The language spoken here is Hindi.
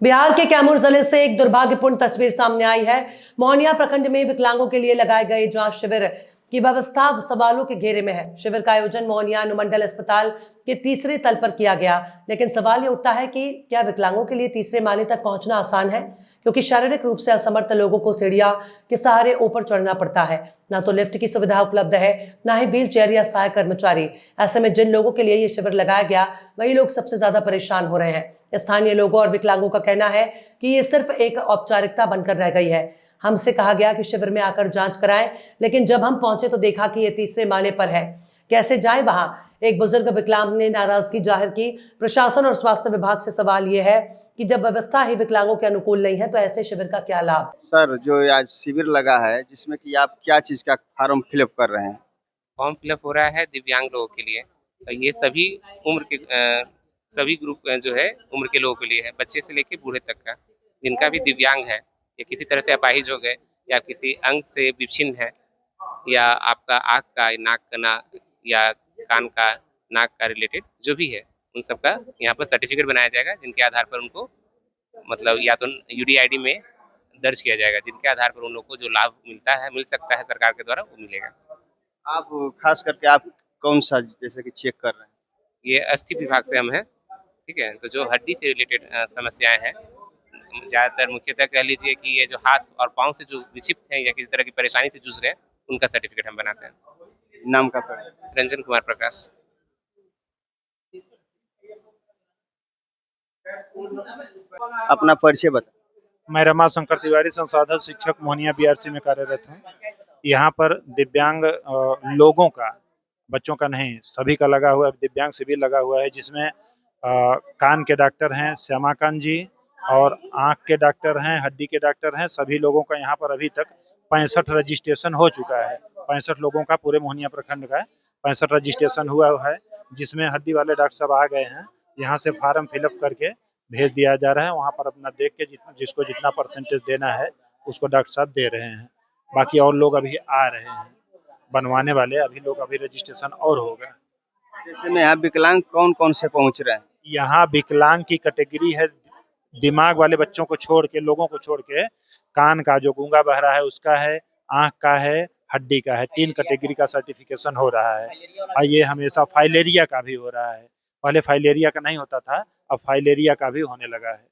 बिहार के कैमूर जिले से एक दुर्भाग्यपूर्ण तस्वीर सामने आई है। मोहनिया प्रखंड में विकलांगों के लिए लगाए गए जांच शिविर की व्यवस्था सवालों के घेरे में है। शिविर का आयोजन मोहनिया अनुमंडल अस्पताल के तीसरे तल पर किया गया, लेकिन सवाल ये उठता है कि क्या विकलांगों के लिए तीसरे माले तक पहुंचना आसान है, क्योंकि शारीरिक रूप से असमर्थ लोगों को सीढ़ियां के सहारे ऊपर चढ़ना पड़ता है। ना तो लिफ्ट की सुविधा उपलब्ध है, ना ही व्हील चेयर या सहायक कर्मचारी। ऐसे में जिन लोगों के लिए ये शिविर लगाया गया, वही लोग सबसे ज्यादा परेशान हो रहे हैं। स्थानीय लोगों और विकलांगों का कहना है कि ये सिर्फ एक औपचारिकता बनकर रह गई है। हमसे कहा गया कि शिविर में आकर जांच कराएं, लेकिन जब हम पहुंचे तो देखा कि ये तीसरे माले पर है। कैसे जाएं वहां? एक बुजुर्ग विकलांग ने नाराजगी जाहिर की। प्रशासन और स्वास्थ्य विभाग से सवाल ये है कि जब व्यवस्था ही विकलांगों के अनुकूल नहीं है तो ऐसे शिविर का क्या लाभ? सर, जो आज शिविर लगा है जिसमें कि आप क्या चीज़ का फॉर्म फिलअप कर रहे हैं? फॉर्म फिलअप हो रहा है दिव्यांग लोगों के लिए। ये सभी उम्र के सभी ग्रुप जो है उम्र के लोगों के लिए है, बच्चे से लेके बूढ़े तक का। जिनका भी दिव्यांग है या किसी तरह से अपाहिज हो गए या किसी अंग से विच्छिन्न है या आपका आँख का, नाक का या कान का, नाक का रिलेटेड जो भी है, उन सब का यहाँ पर सर्टिफिकेट बनाया जाएगा, जिनके आधार पर उनको मतलब या तो यूडीआईडी में दर्ज किया जाएगा, जिनके आधार पर उन लोग को जो लाभ मिल सकता है सरकार के द्वारा, वो मिलेगा। आप खास करके आप कौन-सा जैसे कि चेक कर रहे हैं? ये अस्थि विभाग से हम हैं, ठीक है? तो जो हड्डी से रिलेटेड समस्याएं हैं, ज़्यादातर मुख्यतः कह लीजिए कि ये जो हाथ और पाँव से जो विक्षिप्त हैं या किसी तरह की परेशानी से जूझ रहे हैं, उनका सर्टिफिकेट हम बनाते हैं। नाम का पर रंजन कुमार प्रकाश। अपना परिचय बता। मैं रमाशंकर तिवारी, संसाधन शिक्षक मोहनिया बीआरसी में कार्यरत हूँ। यहाँ पर दिव्यांग लोगों का, बच्चों का नहीं, सभी का लगा हुआ है, दिव्यांग शिविर लगा हुआ है, जिसमें कान के डॉक्टर हैं श्यामाकांत जी, और आँख के डॉक्टर हैं, हड्डी के डॉक्टर हैं। सभी लोगों का यहाँ पर अभी तक 65 रजिस्ट्रेशन हो चुका है। 65 लोगों का पूरे मोहनिया प्रखंड का 65 रजिस्ट्रेशन हुआ है, जिसमें हड्डी वाले डॉक्टर साहब आ गए हैं। यहाँ से फार्म फिलअप करके भेज दिया जा रहा है। वहाँ पर अपना देख के जिसको जितना परसेंटेज देना है उसको डॉक्टर साहब दे रहे हैं। बाकी और लोग अभी आ रहे हैं बनवाने वाले, अभी रजिस्ट्रेशन और होगा। जैसे में यहाँ विकलांग कौन-कौन से पहुँच रहे हैं? यहाँ विकलांग की कैटेगरी है, दिमाग वाले बच्चों को छोड़ के, लोगों को छोड़ के, कान का जो गूंगा बहरा है उसका है, आँख का है, हड्डी का है। 3 कैटेगरी का सर्टिफिकेशन हो रहा है। और ये हमेशा फाइलेरिया का भी हो रहा है। पहले फाइलेरिया का नहीं होता था, अब फाइलेरिया का भी होने लगा है।